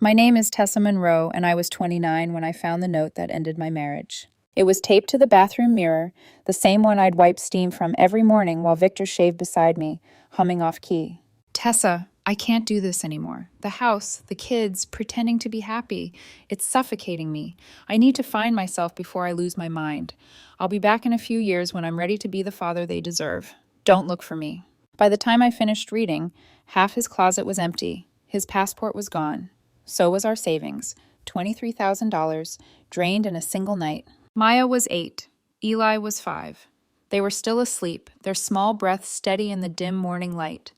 My name is Tessa Monroe, and I was 29 when I found the note that ended my marriage. It was taped to the bathroom mirror, the same one I'd wipe steam from every morning while Victor shaved beside me, humming off key. Tessa, I can't do this anymore. The house, the kids, pretending to be happy. It's suffocating me. I need to find myself before I lose my mind. I'll be back in a few years when I'm ready to be the father they deserve. Don't look for me. By the time I finished reading, half his closet was empty. His passport was gone. So was our savings, $23,000, drained in a single night. Maya was 8. Eli was 5. They were still asleep, their small breaths steady in the dim morning light.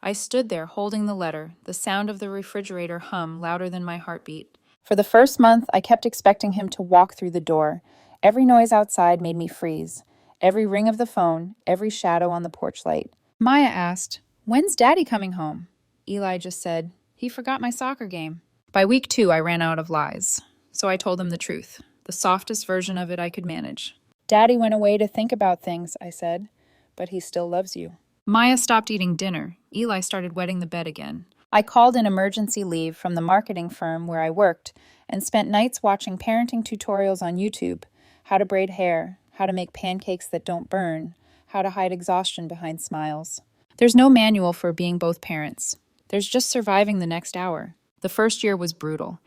I stood there holding the letter, the sound of the refrigerator hum louder than my heartbeat. For the first month, I kept expecting him to walk through the door. Every noise outside made me freeze. Every ring of the phone, every shadow on the porch light. Maya asked, "When's Daddy coming home?" Eli just said, "He forgot my soccer game." By week 2, I ran out of lies. So I told him the truth, the softest version of it I could manage. "Daddy went away to think about things," I said, "but he still loves you." Maya stopped eating dinner. Eli started wetting the bed again. I called in emergency leave from the marketing firm where I worked and spent nights watching parenting tutorials on YouTube: how to braid hair, how to make pancakes that don't burn, how to hide exhaustion behind smiles. There's no manual for being both parents. There's just surviving the next hour. The first year was brutal.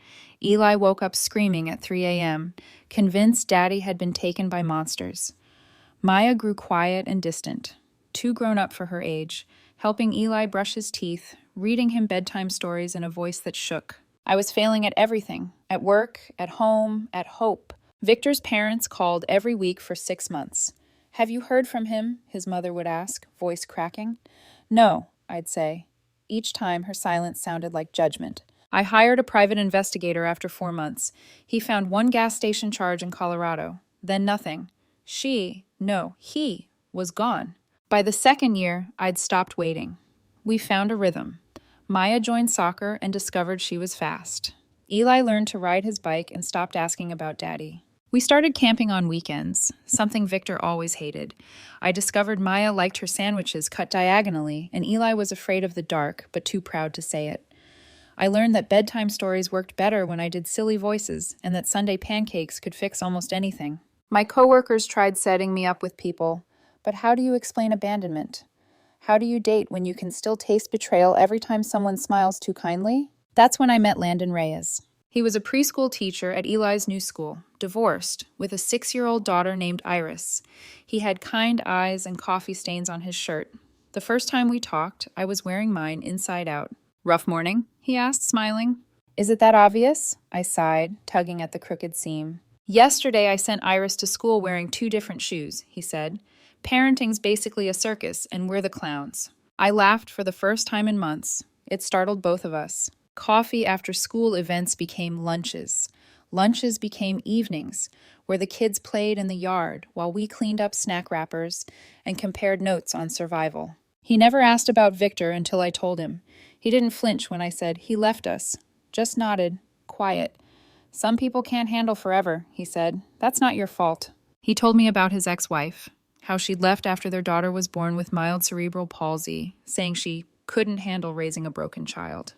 Eli woke up screaming at 3 a.m., convinced Daddy had been taken by monsters. Maya grew quiet and distant, too grown up for her age, helping Eli brush his teeth, reading him bedtime stories in a voice that shook. I was failing at everything, at work, at home, at hope. Victor's parents called every week for 6 months. "Have you heard from him?" his mother would ask, voice cracking. "No," I'd say. Each time her silence sounded like judgment. I hired a private investigator after 4 months. He found one gas station charge in Colorado, then nothing. He was gone. By the second year, I'd stopped waiting. We found a rhythm. Maya joined soccer and discovered she was fast. Eli learned to ride his bike and stopped asking about Daddy. We started camping on weekends, something Victor always hated. I discovered Maya liked her sandwiches cut diagonally, and Eli was afraid of the dark, but too proud to say it. I learned that bedtime stories worked better when I did silly voices, and that Sunday pancakes could fix almost anything. My coworkers tried setting me up with people, but how do you explain abandonment? How do you date when you can still taste betrayal every time someone smiles too kindly? That's when I met Landon Reyes. He was a preschool teacher at Eli's new school, divorced, with a 6-year-old daughter named Iris. He had kind eyes and coffee stains on his shirt. The first time we talked, I was wearing mine inside out. "Rough morning?" he asked, smiling. "Is it that obvious?" I sighed, tugging at the crooked seam. "Yesterday I sent Iris to school wearing 2 different shoes," he said. "Parenting's basically a circus, and we're the clowns." I laughed for the first time in months. It startled both of us. Coffee after school events became lunches. Lunches became evenings, where the kids played in the yard while we cleaned up snack wrappers and compared notes on survival. He never asked about Victor until I told him. He didn't flinch when I said he left us, just nodded, quiet. "Some people can't handle forever," he said. "That's not your fault." He told me about his ex-wife, how she'd left after their daughter was born with mild cerebral palsy, saying she couldn't handle raising a broken child.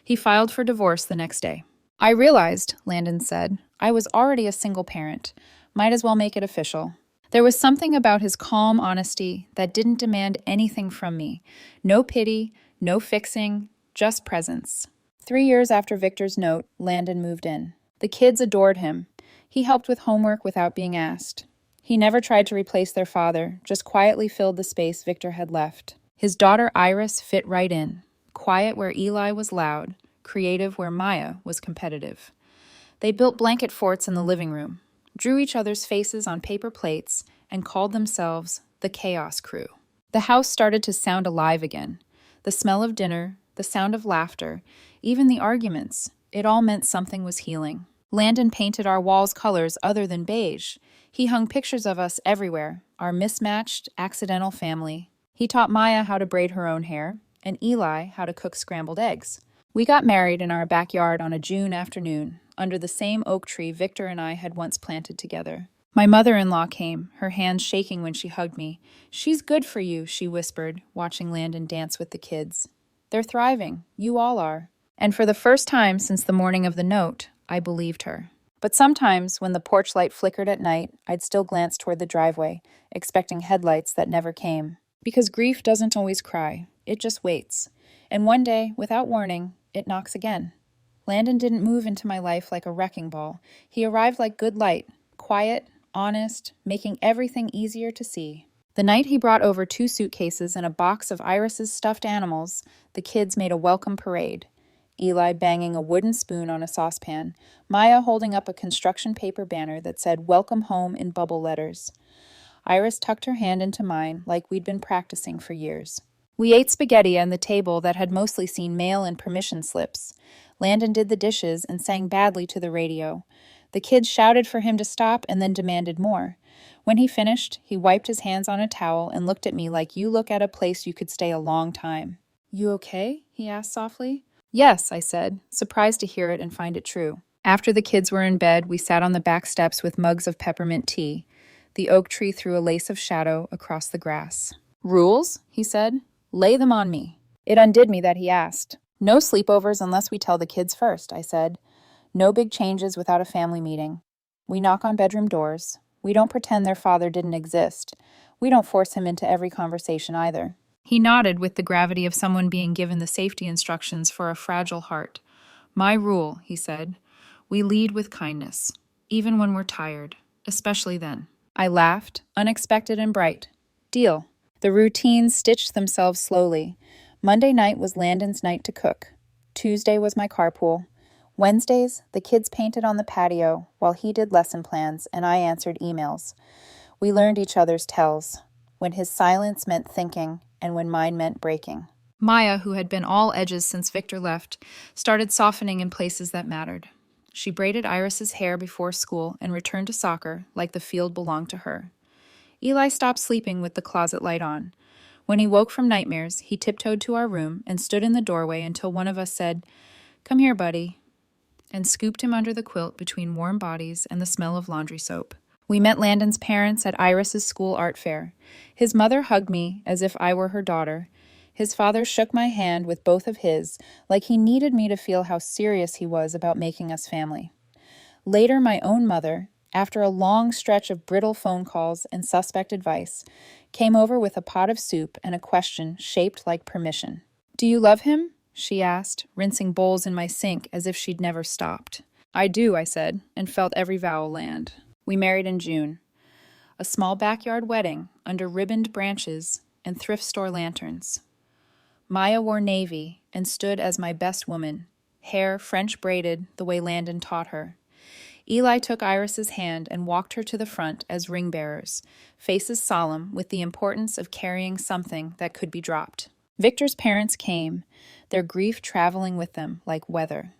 He filed for divorce the next day. "I realized," Landon said, "I was already a single parent. Might as well make it official." There was something about his calm honesty that didn't demand anything from me. No pity, no fixing, just presence. 3 years after Victor's note, Landon moved in. The kids adored him. He helped with homework without being asked. He never tried to replace their father, just quietly filled the space Victor had left. His daughter Iris fit right in, quiet where Eli was loud, creative where Maya was competitive. They built blanket forts in the living room, drew each other's faces on paper plates, and called themselves the Chaos Crew. The house started to sound alive again. The smell of dinner, the sound of laughter, even the arguments, it all meant something was healing. Landon painted our walls colors other than beige. He hung pictures of us everywhere, our mismatched, accidental family. He taught Maya how to braid her own hair, and Eli how to cook scrambled eggs. We got married in our backyard on a June afternoon, under the same oak tree Victor and I had once planted together. My mother-in-law came, her hands shaking when she hugged me. "She's good for you," she whispered, watching Landon dance with the kids. "They're thriving. You all are." And for the first time since the morning of the note, I believed her. But sometimes, when the porch light flickered at night, I'd still glance toward the driveway, expecting headlights that never came. Because grief doesn't always cry, it just waits. And one day, without warning, it knocks again. Landon didn't move into my life like a wrecking ball. He arrived like good light, quiet, honest, making everything easier to see. The night he brought over 2 suitcases and a box of Iris's stuffed animals, the kids made a welcome parade. Eli banging a wooden spoon on a saucepan, Maya holding up a construction paper banner that said "Welcome Home" in bubble letters. Iris tucked her hand into mine like we'd been practicing for years. We ate spaghetti on the table that had mostly seen mail and permission slips. Landon did the dishes and sang badly to the radio. The kids shouted for him to stop and then demanded more. When he finished, he wiped his hands on a towel and looked at me like you look at a place you could stay a long time. "You okay?" he asked softly. "Yes," I said, surprised to hear it and find it true. After the kids were in bed, we sat on the back steps with mugs of peppermint tea. The oak tree threw a lace of shadow across the grass. "Rules?" he said. "Lay them on me." It undid me that he asked. "No sleepovers unless we tell the kids first," I said. "No big changes without a family meeting. We knock on bedroom doors. We don't pretend their father didn't exist. We don't force him into every conversation either." He nodded with the gravity of someone being given the safety instructions for a fragile heart. "My rule," he said. "We lead with kindness, even when we're tired, especially then." I laughed, unexpected and bright. "Deal." The routines stitched themselves slowly. Monday night was Landon's night to cook. Tuesday was my carpool. Wednesdays, the kids painted on the patio while he did lesson plans and I answered emails. We learned each other's tells, when his silence meant thinking and when mine meant breaking. Maya, who had been all edges since Victor left, started softening in places that mattered. She braided Iris's hair before school and returned to soccer like the field belonged to her. Eli stopped sleeping with the closet light on. When he woke from nightmares, he tiptoed to our room and stood in the doorway until one of us said, "Come here, buddy," and scooped him under the quilt between warm bodies and the smell of laundry soap. We met Landon's parents at Iris's school art fair. His mother hugged me as if I were her daughter. His father shook my hand with both of his, like he needed me to feel how serious he was about making us family. Later, my own mother, after a long stretch of brittle phone calls and suspect advice, came over with a pot of soup and a question shaped like permission. "Do you love him?" she asked, rinsing bowls in my sink as if she'd never stopped. "I do," I said, and felt every vowel land. We married in June. A small backyard wedding under ribboned branches and thrift store lanterns. Maya wore navy and stood as my best woman, hair French braided the way Landon taught her. Eli took Iris's hand and walked her to the front as ring bearers, faces solemn with the importance of carrying something that could be dropped. Victor's parents came, their grief traveling with them like weather.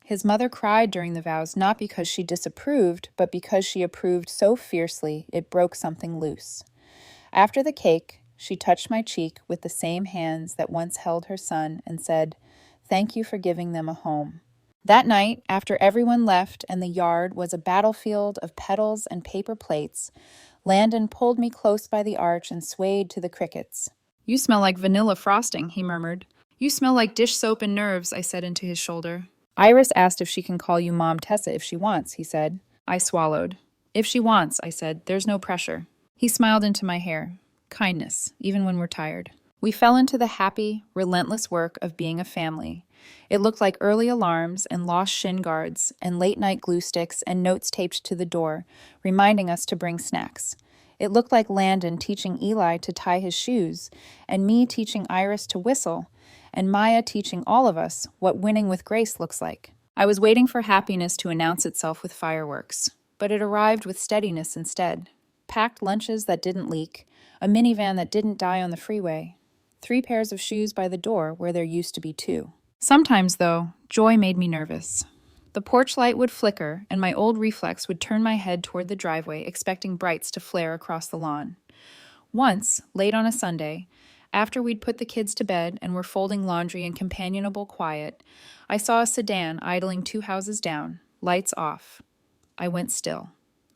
His mother cried during the vows not because she disapproved, but because she approved so fiercely it broke something loose. After the cake, she touched my cheek with the same hands that once held her son and said, "Thank you for giving them a home." That night, after everyone left and the yard was a battlefield of petals and paper plates, Landon pulled me close by the arch and swayed to the crickets. "You smell like vanilla frosting," he murmured. "You smell like dish soap and nerves," I said into his shoulder. "Iris asked if she can call you Mom Tessa if she wants," he said. I swallowed. "If she wants," I said. "There's no pressure." He smiled into my hair. Kindness, even when we're tired. We fell into the happy, relentless work of being a family. It looked like early alarms and lost shin guards and late-night glue sticks and notes taped to the door, reminding us to bring snacks. It looked like Landon teaching Eli to tie his shoes, and me teaching Iris to whistle, and Maya teaching all of us what winning with grace looks like. I was waiting for happiness to announce itself with fireworks, but it arrived with steadiness instead. Packed lunches that didn't leak, a minivan that didn't die on the freeway, 3 pairs of shoes by the door where there used to be 2. Sometimes, though, joy made me nervous. The porch light would flicker, and my old reflex would turn my head toward the driveway, expecting brights to flare across the lawn. Once, late on a Sunday, after we'd put the kids to bed and were folding laundry in companionable quiet, I saw a sedan idling 2 houses down, lights off. I went still.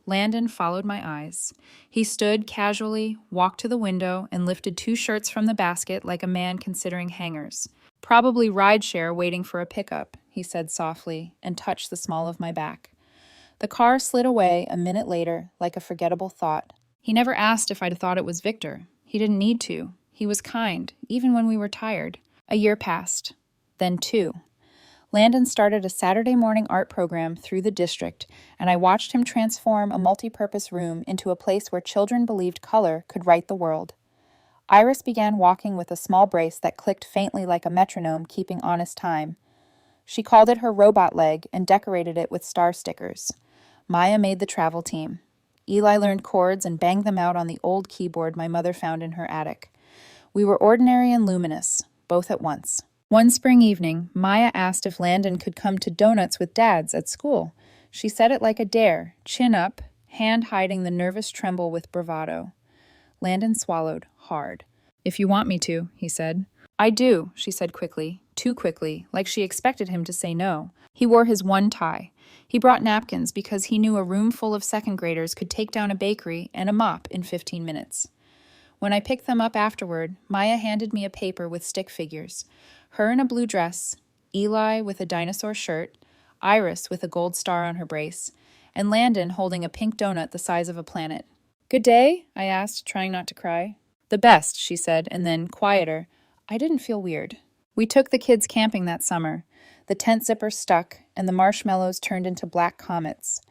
Landon followed my eyes. He stood casually, walked to the window, and lifted 2 shirts from the basket like a man considering hangers. Probably rideshare waiting for a pickup, he said softly, and touched the small of my back. The car slid away a minute later, like a forgettable thought. He never asked if I'd thought it was Victor. He didn't need to. He was kind, even when we were tired. A year passed. Then 2. Landon started a Saturday morning art program through the district, and I watched him transform a multi-purpose room into a place where children believed color could right the world. Iris began walking with a small brace that clicked faintly like a metronome, keeping honest time. She called it her robot leg and decorated it with star stickers. Maya made the travel team. Eli learned chords and banged them out on the old keyboard my mother found in her attic. We were ordinary and luminous, both at once. One spring evening, Maya asked if Landon could come to donuts with dads at school. She said it like a dare, chin up, hand hiding the nervous tremble with bravado. Landon swallowed, hard. "If you want me to," he said. "I do," she said quickly, too quickly, like she expected him to say no. He wore his one tie. He brought napkins because he knew a room full of second graders could take down a bakery and a mop in 15 minutes. When I picked them up afterward, Maya handed me a paper with stick figures. Her in a blue dress, Eli with a dinosaur shirt, Iris with a gold star on her brace, and Landon holding a pink donut the size of a planet. "Good day?" I asked, trying not to cry. "The best," she said, and then, quieter, "I didn't feel weird." We took the kids camping that summer. The tent zipper stuck, and the marshmallows turned into black comets.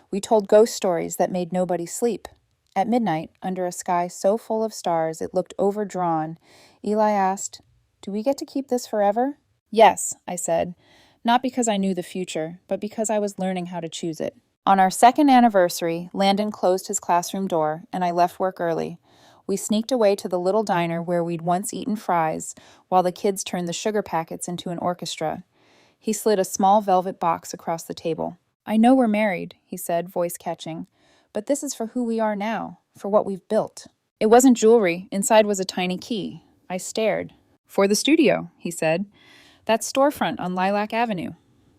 We told ghost stories that made nobody sleep. At midnight, under a sky so full of stars it looked overdrawn, Eli asked, "Do we get to keep this forever?" "Yes," I said, not because I knew the future, but because I was learning how to choose it. On our second anniversary, Landon closed his classroom door, and I left work early. We sneaked away to the little diner where we'd once eaten fries, while the kids turned the sugar packets into an orchestra. He slid a small velvet box across the table. "I know we're married," he said, voice catching, "but this is for who we are now, for what we've built." It wasn't jewelry. Inside was a tiny key. I stared. "For the studio," he said. "That storefront on Lilac Avenue.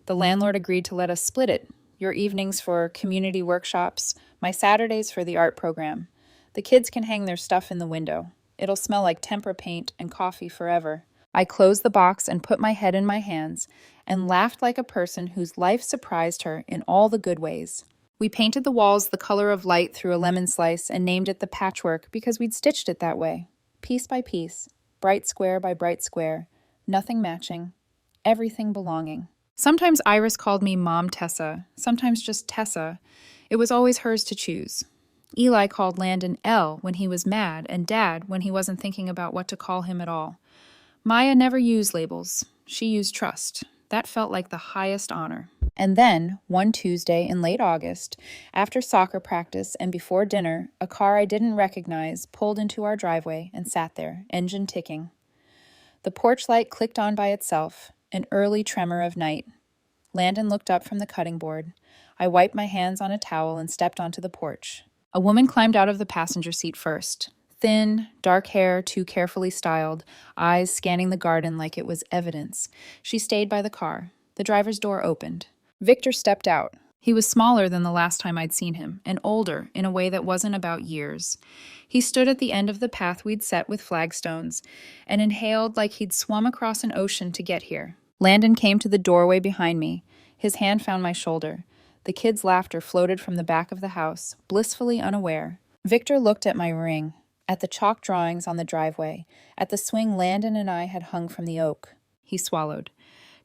The landlord agreed to let us split it. Your evenings for community workshops, my Saturdays for the art program. The kids can hang their stuff in the window. It'll smell like tempera paint and coffee forever." I closed the box and put my head in my hands and laughed like a person whose life surprised her in all the good ways. We painted the walls the color of light through a lemon slice and named it the patchwork because we'd stitched it that way. Piece by piece, bright square by bright square, nothing matching, everything belonging. Sometimes Iris called me Mom Tessa, sometimes just Tessa. It was always hers to choose. Eli called Landon L when he was mad and Dad when he wasn't thinking about what to call him at all. Maya never used labels. She used trust. That felt like the highest honor. And then, one Tuesday in late August, after soccer practice and before dinner, a car I didn't recognize pulled into our driveway and sat there, engine ticking. The porch light clicked on by itself, an early tremor of night. Landon looked up from the cutting board. I wiped my hands on a towel and stepped onto the porch. A woman climbed out of the passenger seat first. Thin, dark hair, too carefully styled, eyes scanning the garden like it was evidence. She stayed by the car. The driver's door opened. Victor stepped out. He was smaller than the last time I'd seen him, and older in a way that wasn't about years. He stood at the end of the path we'd set with flagstones, and inhaled like he'd swum across an ocean to get here. Landon came to the doorway behind me. His hand found my shoulder. The kids' laughter floated from the back of the house, blissfully unaware. Victor looked at my ring, at the chalk drawings on the driveway, at the swing Landon and I had hung from the oak. He swallowed.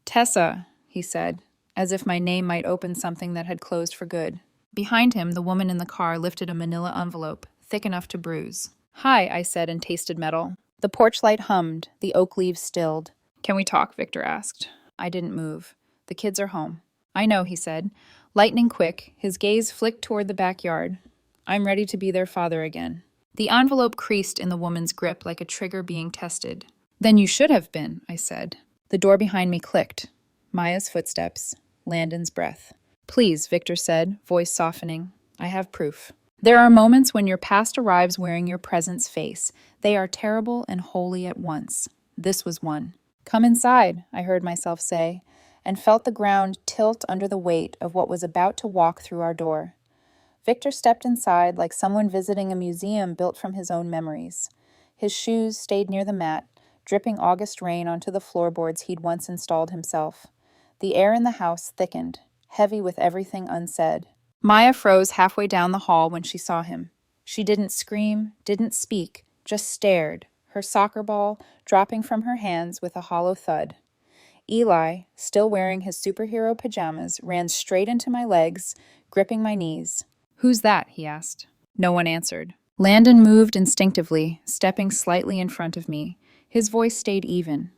"Tessa," he said, as if my name might open something that had closed for good. Behind him, the woman in the car lifted a manila envelope, thick enough to bruise. "Hi," I said and tasted metal. The porch light hummed, the oak leaves stilled. "Can we talk?" Victor asked. I didn't move. "The kids are home." "I know," he said. Lightning quick, his gaze flicked toward the backyard. "I'm ready to be their father again." The envelope creased in the woman's grip like a trigger being tested. "Then you should have been," I said. The door behind me clicked. Maya's footsteps. Landon's breath. "Please," Victor said, voice softening. "I have proof." There are moments when your past arrives wearing your present's face. They are terrible and holy at once. This was one. "Come inside," I heard myself say, and felt the ground tilt under the weight of what was about to walk through our door. Victor stepped inside like someone visiting a museum built from his own memories. His shoes stayed near the mat, dripping August rain onto the floorboards he'd once installed himself. The air in the house thickened, heavy with everything unsaid. Maya froze halfway down the hall when she saw him. She didn't scream, didn't speak, just stared, her soccer ball dropping from her hands with a hollow thud. Eli, still wearing his superhero pajamas, ran straight into my legs, gripping my knees. "Who's that?" he asked. No one answered. Landon moved instinctively, stepping slightly in front of me. His voice stayed even.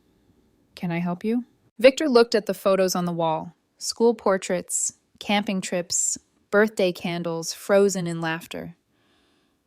"Can I help you?" Victor looked at the photos on the wall. School portraits, camping trips, birthday candles, frozen in laughter.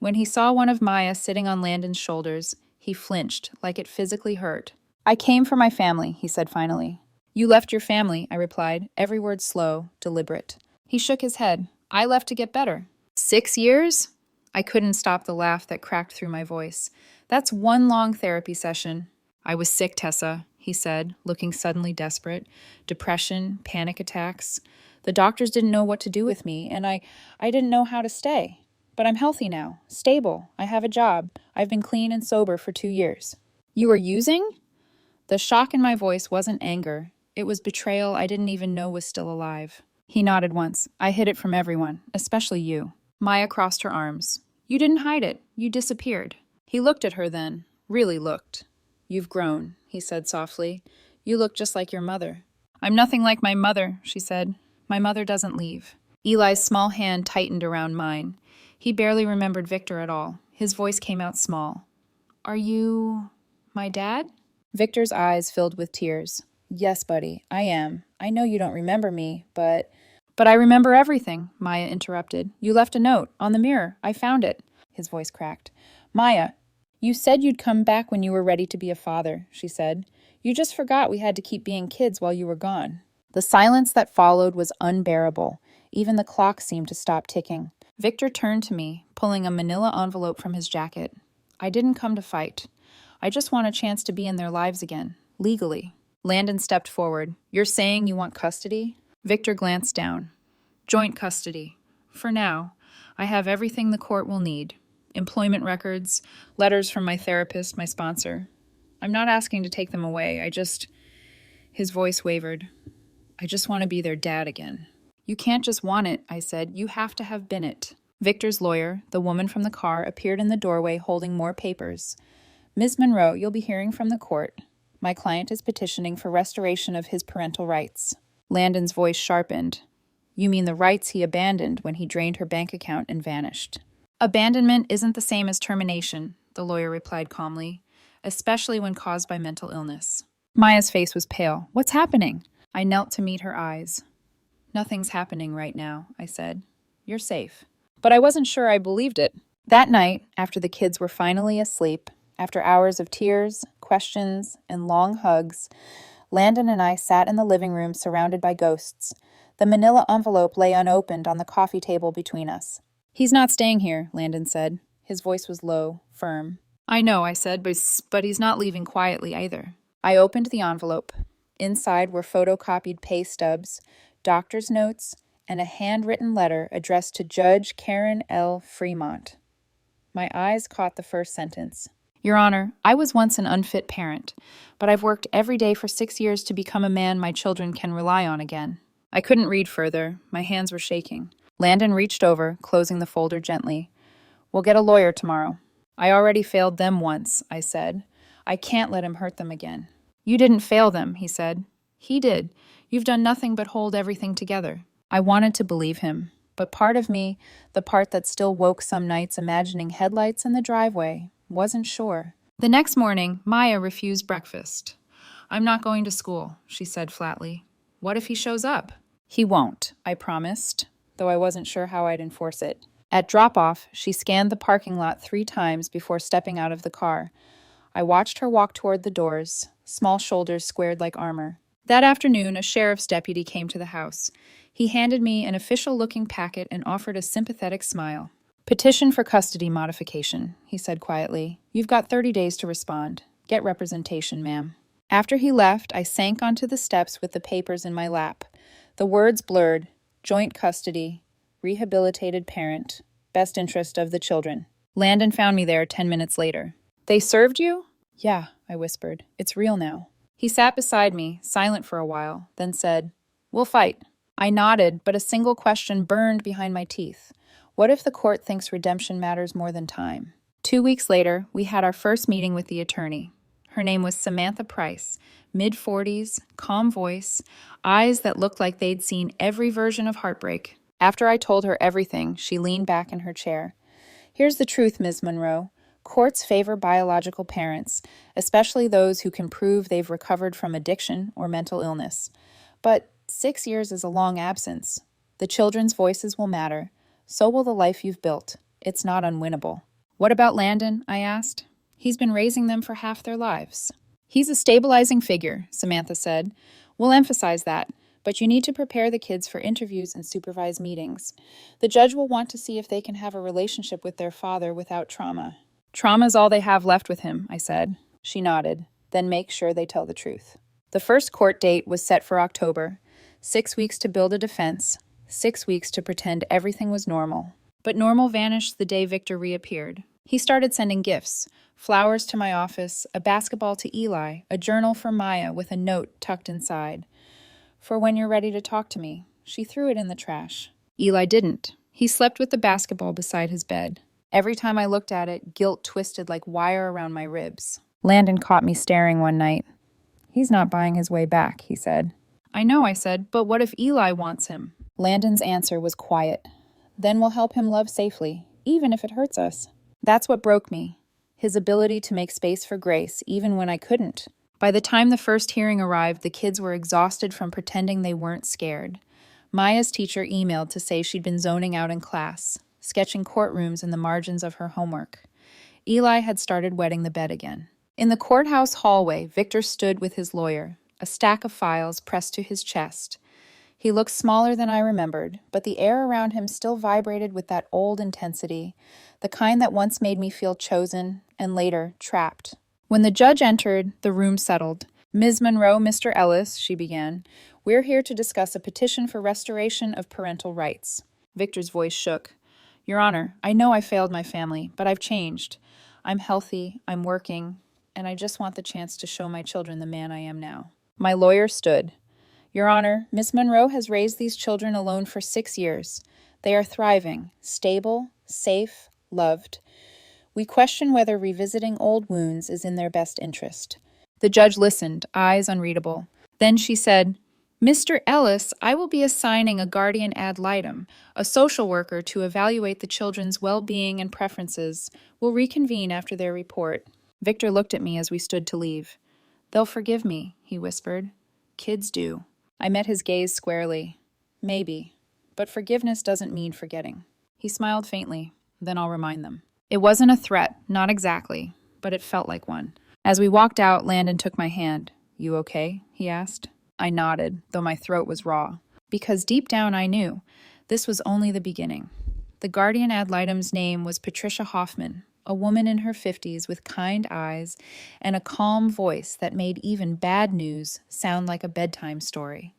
When he saw one of Maya sitting on Landon's shoulders, he flinched, like it physically hurt. "I came for my family," he said finally. "You left your family," I replied, every word slow, deliberate. He shook his head. "I left to get better." 6 years? I couldn't stop the laugh that cracked through my voice. "That's one long therapy session." "I was sick, Tessa," he said, looking suddenly desperate. Depression, panic attacks. The doctors didn't know what to do with me, and I didn't know how to stay. But I'm healthy now, stable. I have a job. I've been clean and sober for 2 years. "You were using?" The shock in my voice wasn't anger. It was betrayal I didn't even know was still alive. He nodded once. "I hid it from everyone, especially you." Maya crossed her arms. "You didn't hide it. You disappeared." He looked at her then, really looked. "You've grown," he said softly. "You look just like your mother." "I'm nothing like my mother," she said. "My mother doesn't leave." Eli's small hand tightened around mine. He barely remembered Victor at all. His voice came out small. "Are you my dad?" Victor's eyes filled with tears. "Yes, buddy, I am. I know you don't remember me, but I remember everything," Maya interrupted. "You left a note on the mirror. I found it." His voice cracked. "Maya, you said you'd come back when you were ready to be a father," she said. "You just forgot we had to keep being kids while you were gone." The silence that followed was unbearable. Even the clock seemed to stop ticking. Victor turned to me, pulling a manila envelope from his jacket. "I didn't come to fight. I just want a chance to be in their lives again, legally." Landon stepped forward. "You're saying you want custody?" Victor glanced down. "Joint custody. For now. I have everything the court will need. Employment records, letters from my therapist, my sponsor. I'm not asking to take them away. His voice wavered. "I just want to be their dad again." "You can't just want it," I said. "You have to have been it." Victor's lawyer, the woman from the car, appeared in the doorway holding more papers. "Ms. Monroe, you'll be hearing from the court. My client is petitioning for restoration of his parental rights." Landon's voice sharpened. "You mean the rights he abandoned when he drained her bank account and vanished?" "Abandonment isn't the same as termination," the lawyer replied calmly, "especially when caused by mental illness." Maya's face was pale. "What's happening?" I knelt to meet her eyes. "Nothing's happening right now," I said. "You're safe." But I wasn't sure I believed it. That night, after the kids were finally asleep, after hours of tears, questions, and long hugs, Landon and I sat in the living room surrounded by ghosts. The manila envelope lay unopened on the coffee table between us. "He's not staying here," Landon said. His voice was low, firm. "I know," I said, but he's not leaving quietly either." I opened the envelope. Inside were photocopied pay stubs, doctor's notes, and a handwritten letter addressed to Judge Karen L. Fremont. My eyes caught the first sentence. "Your Honor, I was once an unfit parent, but I've worked every day for 6 years to become a man my children can rely on again." I couldn't read further. My hands were shaking. Landon reached over, closing the folder gently. "We'll get a lawyer tomorrow." "I already failed them once," I said. "I can't let him hurt them again." "You didn't fail them," he said. "He did. You've done nothing but hold everything together." I wanted to believe him, but part of me, the part that still woke some nights imagining headlights in the driveway, wasn't sure. The next morning, Maya refused breakfast. "I'm not going to school," she said flatly. "What if he shows up?" "He won't," I promised, though I wasn't sure how I'd enforce it. At drop-off, she scanned the parking lot 3 times before stepping out of the car. I watched her walk toward the doors, small shoulders squared like armor. That afternoon, a sheriff's deputy came to the house. He handed me an official-looking packet and offered a sympathetic smile. "Petition for custody modification," he said quietly. "You've got 30 days to respond. Get representation, ma'am." After he left, I sank onto the steps with the papers in my lap. The words blurred: joint custody, rehabilitated parent, best interest of the children. Landon found me there 10 minutes later. "They served you?" "Yeah," I whispered. It's real now. He sat beside me, silent for a while, then said, We'll fight. I nodded, but a single question burned behind my teeth. What if the court thinks redemption matters more than time? 2 weeks later, we had our first meeting with the attorney. Her name was Samantha Price, mid-40s, calm voice, eyes that looked like they'd seen every version of heartbreak. After I told her everything, she leaned back in her chair. Here's the truth, Ms. Monroe. Courts favor biological parents, especially those who can prove they've recovered from addiction or mental illness. But 6 years is a long absence. The children's voices will matter. So will the life you've built. It's not unwinnable. What about Landon? I asked. He's been raising them for half their lives. He's a stabilizing figure, Samantha said. We'll emphasize that, but you need to prepare the kids for interviews and supervised meetings. The judge will want to see if they can have a relationship with their father without trauma. Trauma's all they have left with him, I said. She nodded. Then make sure they tell the truth. The first court date was set for October. 6 weeks to build a defense. 6 weeks to pretend everything was normal. But normal vanished the day Victor reappeared. He started sending gifts. Flowers to my office, a basketball to Eli, a journal for Maya with a note tucked inside. For when you're ready to talk to me. She threw it in the trash. Eli didn't. He slept with the basketball beside his bed. Every time I looked at it, guilt twisted like wire around my ribs. Landon caught me staring one night. He's not buying his way back, he said. I know, I said, but what if Eli wants him? Landon's answer was quiet. Then we'll help him love safely, even if it hurts us. That's what broke me. His ability to make space for grace, even when I couldn't. By the time the first hearing arrived, the kids were exhausted from pretending they weren't scared. Maya's teacher emailed to say she'd been zoning out in class, sketching courtrooms in the margins of her homework. Eli had started wetting the bed again. In the courthouse hallway, Victor stood with his lawyer, a stack of files pressed to his chest. He looked smaller than I remembered, but the air around him still vibrated with that old intensity, the kind that once made me feel chosen and later trapped. When the judge entered, the room settled. Ms. Monroe, Mr. Ellis, she began, we're here to discuss a petition for restoration of parental rights. Victor's voice shook. Your Honor, I know I failed my family, but I've changed. I'm healthy, I'm working, and I just want the chance to show my children the man I am now. My lawyer stood. Your Honor, Miss Monroe has raised these children alone for 6 years. They are thriving, stable, safe, loved. We question whether revisiting old wounds is in their best interest. The judge listened, eyes unreadable. Then she said, Mr. Ellis, I will be assigning a guardian ad litem, a social worker to evaluate the children's well-being and preferences. We'll reconvene after their report. Victor looked at me as we stood to leave. They'll forgive me, he whispered. Kids do. I met his gaze squarely. Maybe, but forgiveness doesn't mean forgetting. He smiled faintly. Then I'll remind them. It wasn't a threat, not exactly, but it felt like one. As we walked out, Landon took my hand. You okay? He asked. I nodded, though my throat was raw, because deep down I knew this was only the beginning. The guardian ad litem's name was Patricia Hoffman, a woman in her 50s with kind eyes and a calm voice that made even bad news sound like a bedtime story.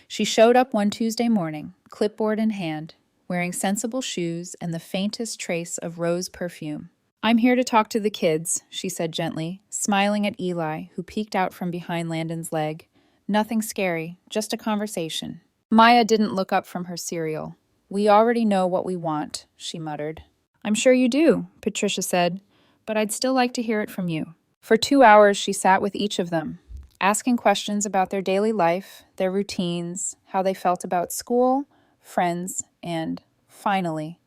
She showed up one Tuesday morning, clipboard in hand, wearing sensible shoes and the faintest trace of rose perfume. I'm here to talk to the kids, she said gently, smiling at Eli, who peeked out from behind Landon's leg. Nothing scary, just a conversation. Maya didn't look up from her cereal. We already know what we want, she muttered. I'm sure you do, Patricia said, but I'd still like to hear it from you. For 2 hours, she sat with each of them, asking questions about their daily life, their routines, how they felt about school, friends, and, finally,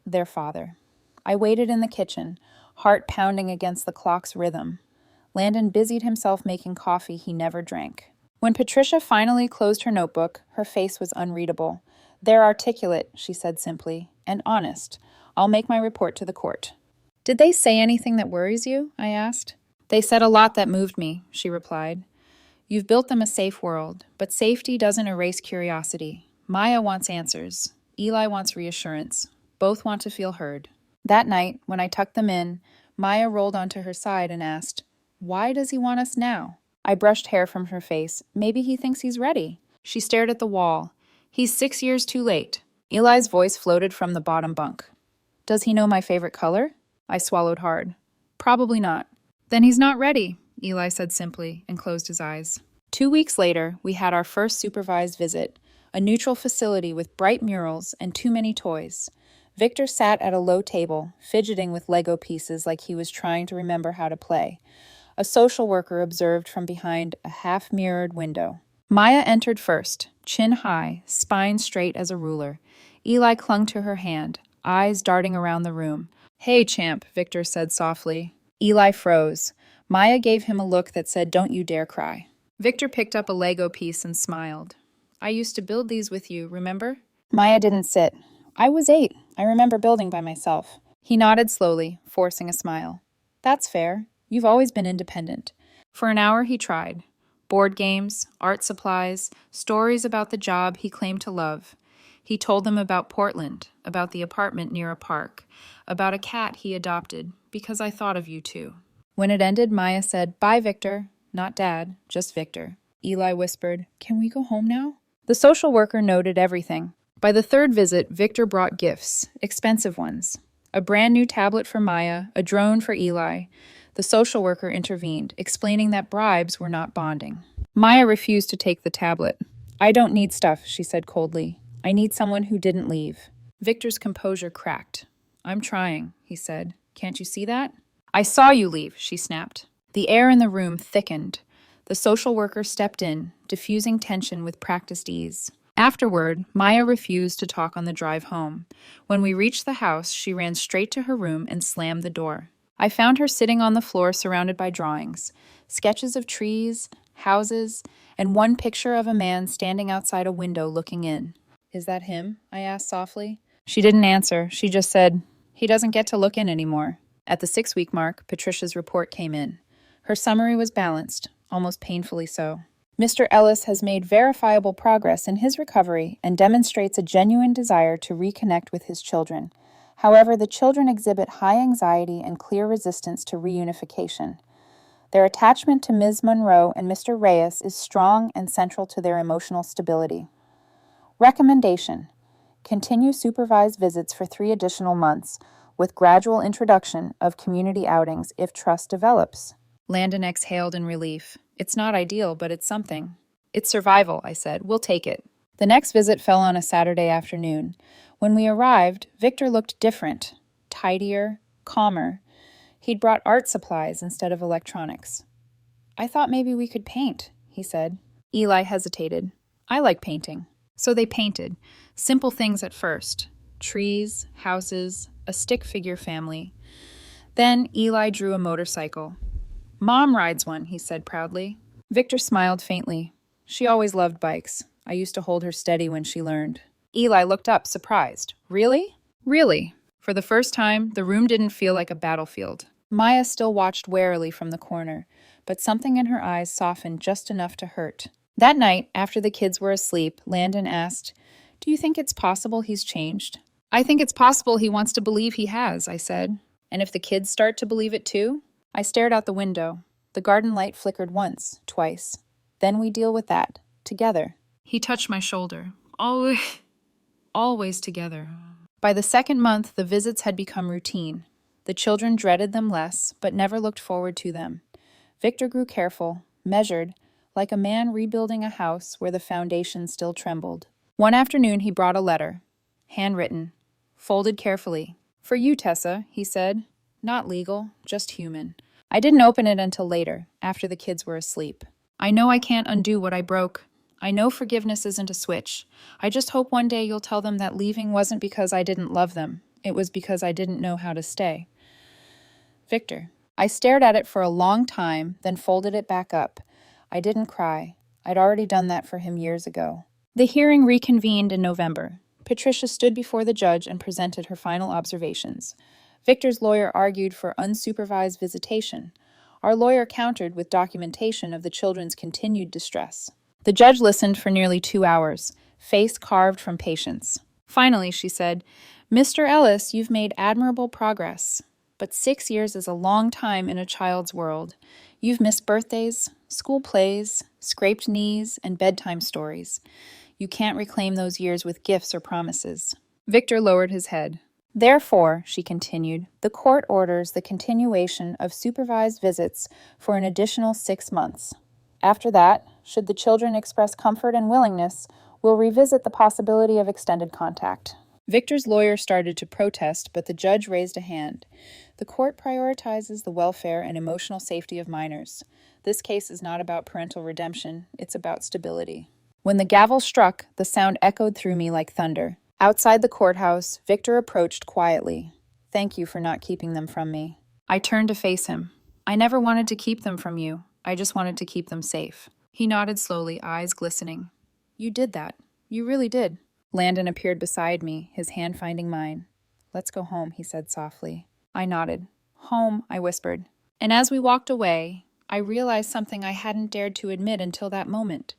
their father. I waited in the kitchen, heart pounding against the clock's rhythm. Landon busied himself making coffee he never drank. When Patricia finally closed her notebook, her face was unreadable. They're articulate, she said simply, and honest. I'll make my report to the court. Did they say anything that worries you? I asked. They said a lot that moved me, she replied. You've built them a safe world, but safety doesn't erase curiosity. Maya wants answers. Eli wants reassurance. Both want to feel heard. That night, when I tucked them in, Maya rolled onto her side and asked, Why does he want us now? I brushed hair from her face. Maybe he thinks he's ready. She stared at the wall. He's 6 years too late. Eli's voice floated from the bottom bunk. Does he know my favorite color? I swallowed hard. Probably not. Then he's not ready. Eli said simply and closed his eyes. 2 weeks later, we had our first supervised visit, a neutral facility with bright murals and too many toys. Victor sat at a low table, fidgeting with Lego pieces like he was trying to remember how to play. A social worker observed from behind a half-mirrored window. Maya entered first, chin high, spine straight as a ruler. Eli clung to her hand, eyes darting around the room. "Hey, champ," Victor said softly. Eli froze. Maya gave him a look that said, "Don't you dare cry." Victor picked up a Lego piece and smiled. "I used to build these with you, remember?" Maya didn't sit. "I was 8. I remember building by myself." He nodded slowly, forcing a smile. "That's fair. You've always been independent." For an hour he tried. Board games, art supplies, stories about the job he claimed to love. He told them about Portland, about the apartment near a park, about a cat he adopted, because I thought of you too. When it ended, Maya said, "Bye, Victor." Not Dad, just Victor. Eli whispered, "Can we go home now?" The social worker noted everything. By the third visit, Victor brought gifts, expensive ones. A brand new tablet for Maya, a drone for Eli. The social worker intervened, explaining that bribes were not bonding. Maya refused to take the tablet. "I don't need stuff," she said coldly. "I need someone who didn't leave." Victor's composure cracked. "I'm trying," he said. "Can't you see that?" "I saw you leave," she snapped. The air in the room thickened. The social worker stepped in, diffusing tension with practiced ease. Afterward, Maya refused to talk on the drive home. When we reached the house, she ran straight to her room and slammed the door. I found her sitting on the floor surrounded by drawings, sketches of trees, houses, and one picture of a man standing outside a window looking in. "Is that him?" I asked softly. She didn't answer. She just said, "He doesn't get to look in anymore." At the 6-week mark, Patricia's report came in. Her summary was balanced, almost painfully so. Mr. Ellis has made verifiable progress in his recovery and demonstrates a genuine desire to reconnect with his children. However, the children exhibit high anxiety and clear resistance to reunification. Their attachment to Ms. Monroe and Mr. Reyes is strong and central to their emotional stability. Recommendation: continue supervised visits for 3 additional months, with gradual introduction of community outings if trust develops. Landon exhaled in relief. "It's not ideal, but it's something." "It's survival," I said. "We'll take it." The next visit fell on a Saturday afternoon. When we arrived, Victor looked different, tidier, calmer. He'd brought art supplies instead of electronics. "I thought maybe we could paint," he said. Eli hesitated. "I like painting." So they painted. Simple things at first. Trees, houses, a stick figure family. Then Eli drew a motorcycle. "Mom rides one," he said proudly. Victor smiled faintly. "She always loved bikes. I used to hold her steady when she learned." Eli looked up, surprised. "Really?" "Really." For the first time, the room didn't feel like a battlefield. Maya still watched warily from the corner, but something in her eyes softened just enough to hurt. That night, after the kids were asleep, Landon asked, "Do you think it's possible he's changed?" "I think it's possible he wants to believe he has," I said. "And if the kids start to believe it too?" I stared out the window. The garden light flickered once, twice. "Then we deal with that, together." He touched my shoulder. Always together. By the 2nd month, the visits had become routine. The children dreaded them less, but never looked forward to them. Victor grew careful, measured, like a man rebuilding a house where the foundation still trembled. One afternoon, he brought a letter, handwritten, folded carefully. "For you, Tessa," he said. "Not legal, just human." I didn't open it until later, after the kids were asleep. "I know I can't undo what I broke. I know forgiveness isn't a switch. I just hope one day you'll tell them that leaving wasn't because I didn't love them. It was because I didn't know how to stay." Victor. I stared at it for a long time, then folded it back up. I didn't cry. I'd already done that for him years ago. The hearing reconvened in November. Patricia stood before the judge and presented her final observations. Victor's lawyer argued for unsupervised visitation. Our lawyer countered with documentation of the children's continued distress. The judge listened for nearly 2 hours, face carved from patience. Finally, she said, "Mr. Ellis, you've made admirable progress. But 6 years is a long time in a child's world. You've missed birthdays, school plays, scraped knees, and bedtime stories. You can't reclaim those years with gifts or promises." Victor lowered his head. Therefore, she continued, the court orders the continuation of supervised visits for an additional 6 months. After that, should the children express comfort and willingness, we'll revisit the possibility of extended contact. Victor's lawyer started to protest, but the judge raised a hand. The court prioritizes the welfare and emotional safety of minors. This case is not about parental redemption, it's about stability. When the gavel struck, the sound echoed through me like thunder. Outside the courthouse, Victor approached quietly. Thank you for not keeping them from me. I turned to face him. I never wanted to keep them from you. I just wanted to keep them safe. He nodded slowly, eyes glistening. You did that. You really did. Landon appeared beside me, his hand finding mine. Let's go home, he said softly. I nodded. Home, I whispered. And as we walked away, I realized something I hadn't dared to admit until that moment.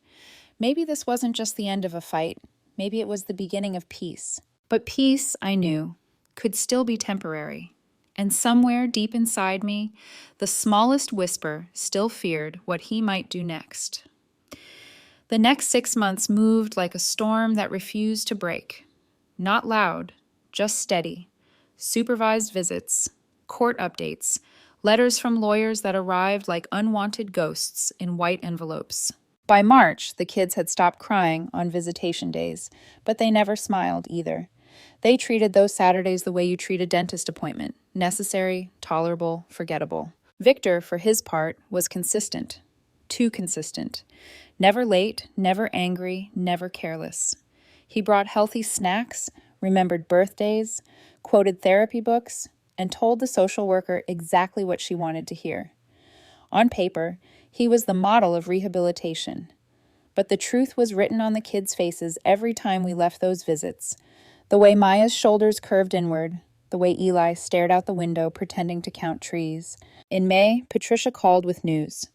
Maybe this wasn't just the end of a fight. Maybe it was the beginning of peace. But peace, I knew, could still be temporary. And somewhere deep inside me, the smallest whisper still feared what he might do next. The next 6 months moved like a storm that refused to break. Not loud, just steady. Supervised visits, court updates, letters from lawyers that arrived like unwanted ghosts in white envelopes. By March, the kids had stopped crying on visitation days, but they never smiled either. They treated those Saturdays the way you treat a dentist appointment, necessary, tolerable, forgettable. Victor, for his part, was consistent. Too consistent. Never late, never angry, never careless. He brought healthy snacks, remembered birthdays, quoted therapy books, and told the social worker exactly what she wanted to hear. On paper, he was the model of rehabilitation. But the truth was written on the kids' faces every time we left those visits. The way Maya's shoulders curved inward, the way Eli stared out the window pretending to count trees. In May, Patricia called with news.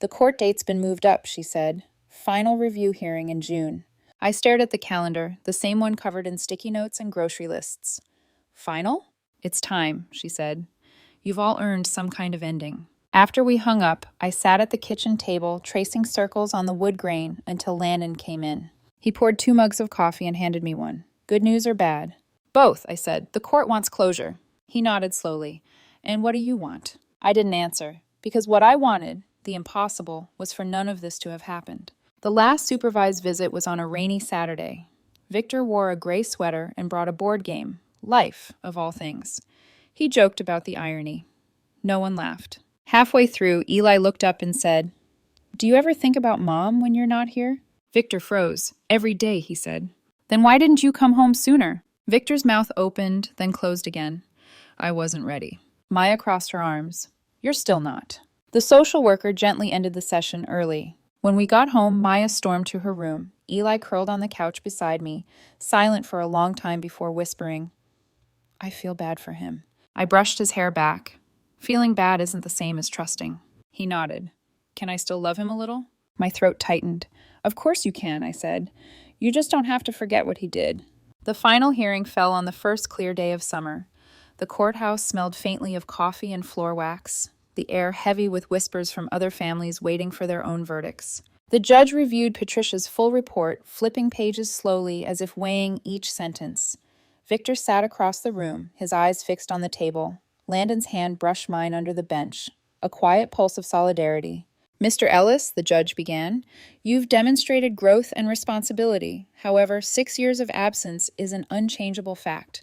The court date's been moved up, she said. Final review hearing in June. I stared at the calendar, the same one covered in sticky notes and grocery lists. Final? It's time, she said. You've all earned some kind of ending. After we hung up, I sat at the kitchen table, tracing circles on the wood grain until Landon came in. He poured 2 mugs of coffee and handed me one. Good news or bad? Both, I said. The court wants closure. He nodded slowly. And what do you want? I didn't answer, because what I wanted, the impossible, was for none of this to have happened. The last supervised visit was on a rainy Saturday. Victor wore a gray sweater and brought a board game, Life, of all things. He joked about the irony. No one laughed. Halfway through, Eli looked up and said, Do you ever think about Mom when you're not here? Victor froze. Every day, he said. Then why didn't you come home sooner? Victor's mouth opened, then closed again. I wasn't ready. Maya crossed her arms. You're still not. The social worker gently ended the session early. When we got home, Maya stormed to her room. Eli curled on the couch beside me, silent for a long time before whispering, I feel bad for him. I brushed his hair back. Feeling bad isn't the same as trusting. He nodded. Can I still love him a little? My throat tightened. Of course you can, I said. You just don't have to forget what he did. The final hearing fell on the first clear day of summer. The courthouse smelled faintly of coffee and floor wax, the air heavy with whispers from other families waiting for their own verdicts. The judge reviewed Patricia's full report, flipping pages slowly as if weighing each sentence. Victor sat across the room, his eyes fixed on the table. Landon's hand brushed mine under the bench, a quiet pulse of solidarity. Mr. Ellis, the judge began, you've demonstrated growth and responsibility. However, 6 years of absence is an unchangeable fact.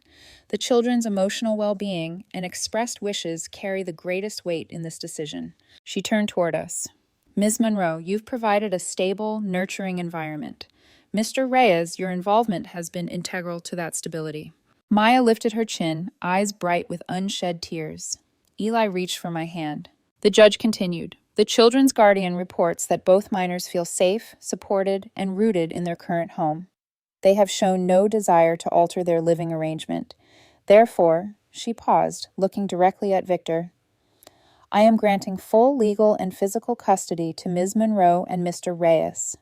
The children's emotional well-being and expressed wishes carry the greatest weight in this decision. She turned toward us. Ms. Monroe, you've provided a stable, nurturing environment. Mr. Reyes, your involvement has been integral to that stability. Maya lifted her chin, eyes bright with unshed tears. Eli reached for my hand. The judge continued. The children's guardian reports that both minors feel safe, supported, and rooted in their current home. They have shown no desire to alter their living arrangement. Therefore, she paused, looking directly at Victor. I am granting full legal and physical custody to Ms. Monroe and Mr. Reyes.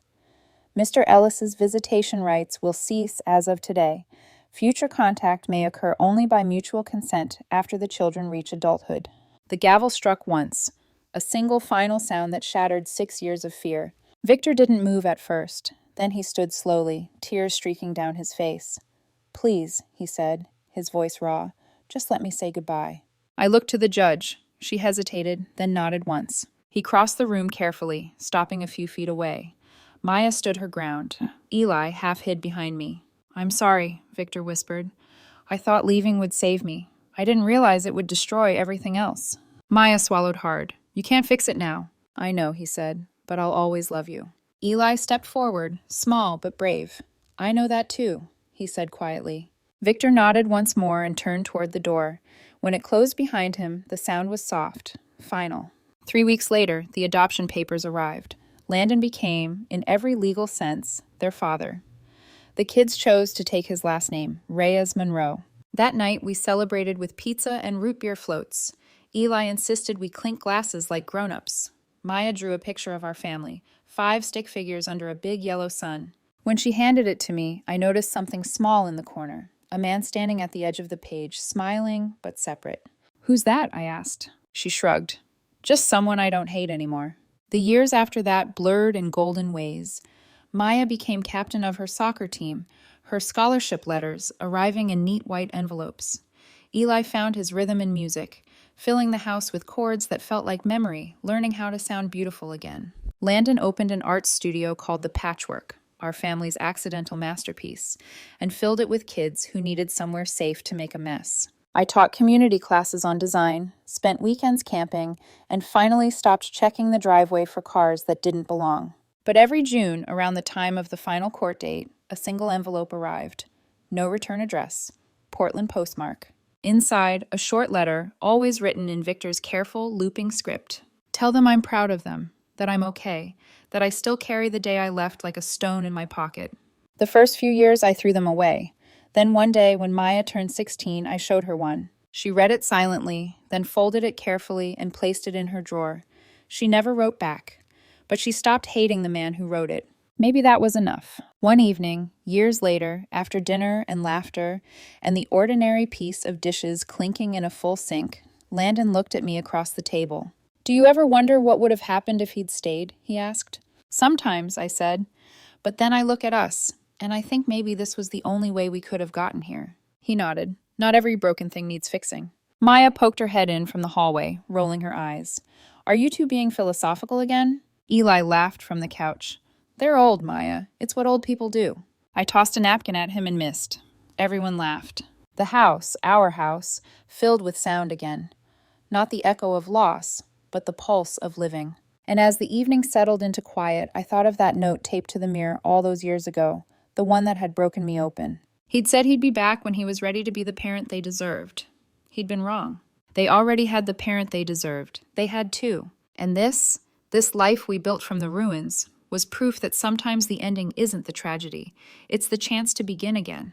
Mr. Ellis's visitation rights will cease as of today. Future contact may occur only by mutual consent after the children reach adulthood. The gavel struck once, a single final sound that shattered 6 years of fear. Victor didn't move at first. Then he stood slowly, tears streaking down his face. Please, he said, his voice raw, Just let me say goodbye." I looked to the judge. She hesitated, then nodded once. He crossed the room carefully, stopping a few feet away. Maya stood her ground. Eli half hid behind me. "I'm sorry," Victor whispered. "I thought leaving would save me. I didn't realize it would destroy everything else." Maya swallowed hard. "You can't fix it now." "I know," he said, "but I'll always love you." Eli stepped forward, small but brave. "I know that too," he said quietly. Victor nodded once more and turned toward the door. When it closed behind him, the sound was soft, final. 3 weeks later, the adoption papers arrived. Landon became, in every legal sense, their father. The kids chose to take his last name, Reyes Monroe. That night, we celebrated with pizza and root beer floats. Eli insisted we clink glasses like grown-ups. Maya drew a picture of our family, 5 stick figures under a big yellow sun. When she handed it to me, I noticed something small in the corner, a man standing at the edge of the page, smiling but separate. "Who's that?" I asked. She shrugged. "Just someone I don't hate anymore." The years after that blurred in golden ways. Maya became captain of her soccer team, her scholarship letters arriving in neat white envelopes. Eli found his rhythm in music, filling the house with chords that felt like memory, learning how to sound beautiful again. Landon opened an art studio called The Patchwork, our family's accidental masterpiece, and filled it with kids who needed somewhere safe to make a mess. I taught community classes on design, spent weekends camping, and finally stopped checking the driveway for cars that didn't belong. But every June, around the time of the final court date, a single envelope arrived. No return address. Portland postmark. Inside, a short letter, always written in Victor's careful, looping script. "Tell them I'm proud of them, that I'm okay, that I still carry the day I left like a stone in my pocket." The first few years, I threw them away. Then one day, when Maya turned 16, I showed her one. She read it silently, then folded it carefully and placed it in her drawer. She never wrote back, but she stopped hating the man who wrote it. Maybe that was enough. One evening, years later, after dinner and laughter, and the ordinary piece of dishes clinking in a full sink, Landon looked at me across the table. "Do you ever wonder what would have happened if he'd stayed?" he asked. "Sometimes," I said. "But then I look at us, and I think maybe this was the only way we could have gotten here." He nodded. "Not every broken thing needs fixing." Maya poked her head in from the hallway, rolling her eyes. "Are you two being philosophical again?" Eli laughed from the couch. "They're old, Maya. It's what old people do." I tossed a napkin at him and missed. Everyone laughed. The house, our house, filled with sound again. Not the echo of loss, but the pulse of living. And as the evening settled into quiet, I thought of that note taped to the mirror all those years ago, the one that had broken me open. He'd said he'd be back when he was ready to be the parent they deserved. He'd been wrong. They already had the parent they deserved. They had two. And this life we built from the ruins, was proof that sometimes the ending isn't the tragedy. It's the chance to begin again.